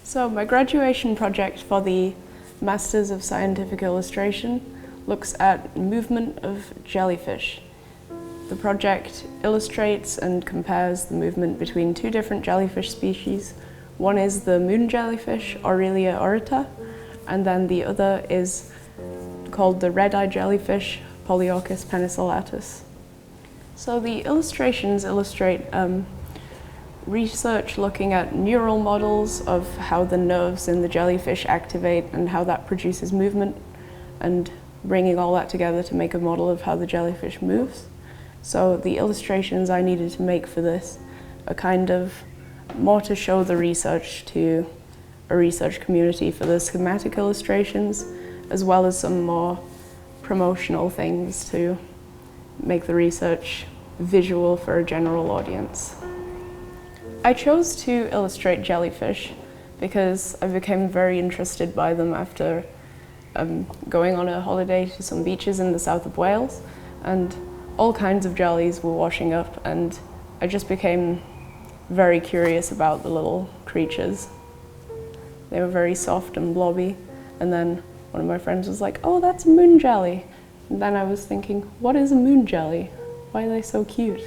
So my graduation project for the Masters of Scientific Illustration looks at movement of jellyfish. The project illustrates and compares the movement between two different jellyfish species. One is the moon jellyfish, Aurelia aurita, and then the other is called the red-eye jellyfish, Polyorchis penicillatus. So the illustrations illustrate research looking at neural models of how the nerves in the jellyfish activate and how that produces movement, and bringing all that together to make a model of how the jellyfish moves. So the illustrations I needed to make for this are kind of more to show the research to a research community for the schematic illustrations, as well as some more promotional things to make the research visual for a general audience. I chose to illustrate jellyfish because I became very interested by them after going on a holiday to some beaches in the south of Wales, and all kinds of jellies were washing up, and I just became very curious about the little creatures. They were very soft and blobby, and then one of my friends was like, "Oh, that's a moon jelly." And then I was thinking, what is a moon jelly? Why are they so cute?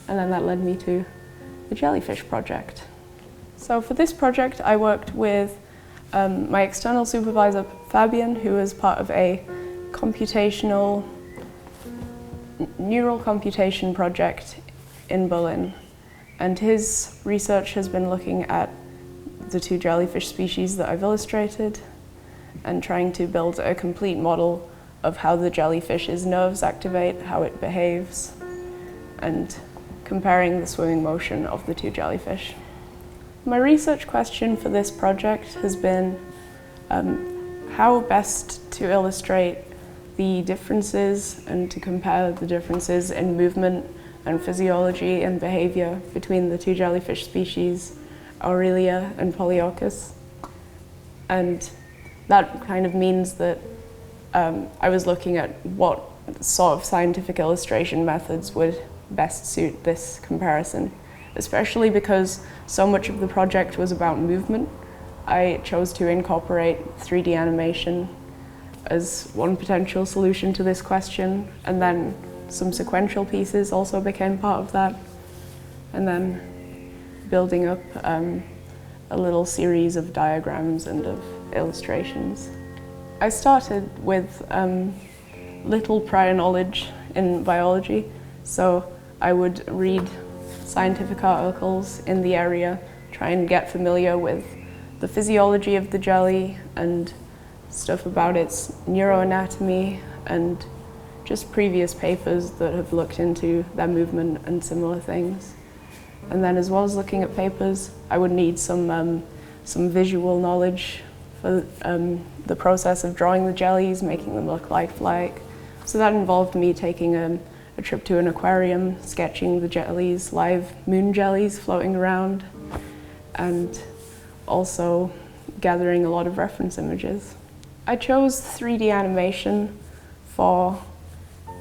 And then that led me to the jellyfish project. So for this project, I worked with my external supervisor, Fabian, who is part of a neural computation project in Berlin. And his research has been looking at the two jellyfish species that I've illustrated and trying to build a complete model of how the jellyfish's nerves activate, how it behaves, and comparing the swimming motion of the two jellyfish. My research question for this project has been how best to illustrate the differences and to compare the differences in movement and physiology and behavior between the two jellyfish species, Aurelia and Polyorchis. And that kind of means that I was looking at what sort of scientific illustration methods would best suit this comparison, especially because so much of the project was about movement. I chose to incorporate 3D animation as one potential solution to this question, and then some sequential pieces also became part of that, and then building up a little series of diagrams and of illustrations. I started with little prior knowledge in biology, so I would read scientific articles in the area, try and get familiar with the physiology of the jelly and stuff about its neuroanatomy and just previous papers that have looked into their movement and similar things. And then as well as looking at papers, I would need some visual knowledge for the process of drawing the jellies, making them look lifelike. So that involved me taking a trip to an aquarium, sketching the jellies, live moon jellies floating around, and also gathering a lot of reference images. I chose 3D animation for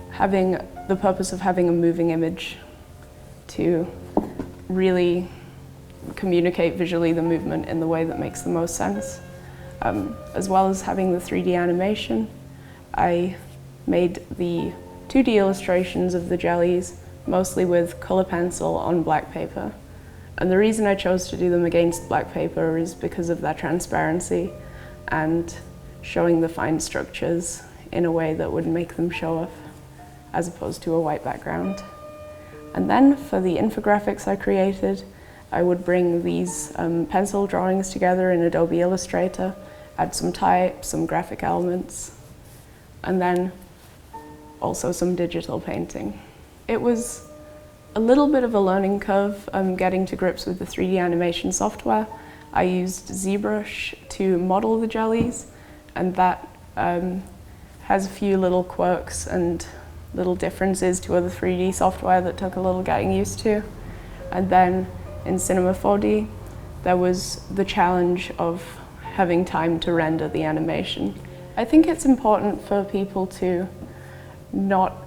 having the purpose of having a moving image to really communicate visually the movement in the way that makes the most sense. As well as having the 3D animation, I made the 2D illustrations of the jellies, mostly with color pencil on black paper. And the reason I chose to do them against black paper is because of their transparency and showing the fine structures in a way that would make them show off, as opposed to a white background. And then for the infographics I created, I would bring these pencil drawings together in Adobe Illustrator, add some type, some graphic elements, and then also some digital painting. It was a little bit of a learning curve getting to grips with the 3D animation software. I used ZBrush to model the jellies, and that has a few little quirks and little differences to other 3D software that took a little getting used to. And then in Cinema 4D, there was the challenge of having time to render the animation. I think it's important for people to not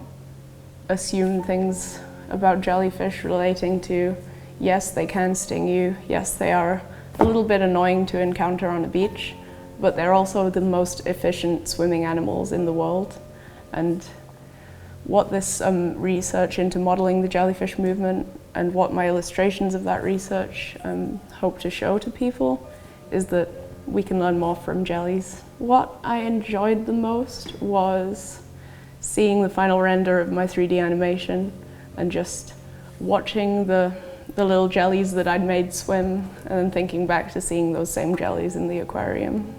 assume things about jellyfish relating to, yes, they can sting you, yes, they are a little bit annoying to encounter on a beach, but they're also the most efficient swimming animals in the world. And what this research into modelling the jellyfish movement and what my illustrations of that research hope to show to people is that we can learn more from jellies. What I enjoyed the most was seeing the final render of my 3D animation and just watching the little jellies that I'd made swim and then thinking back to seeing those same jellies in the aquarium.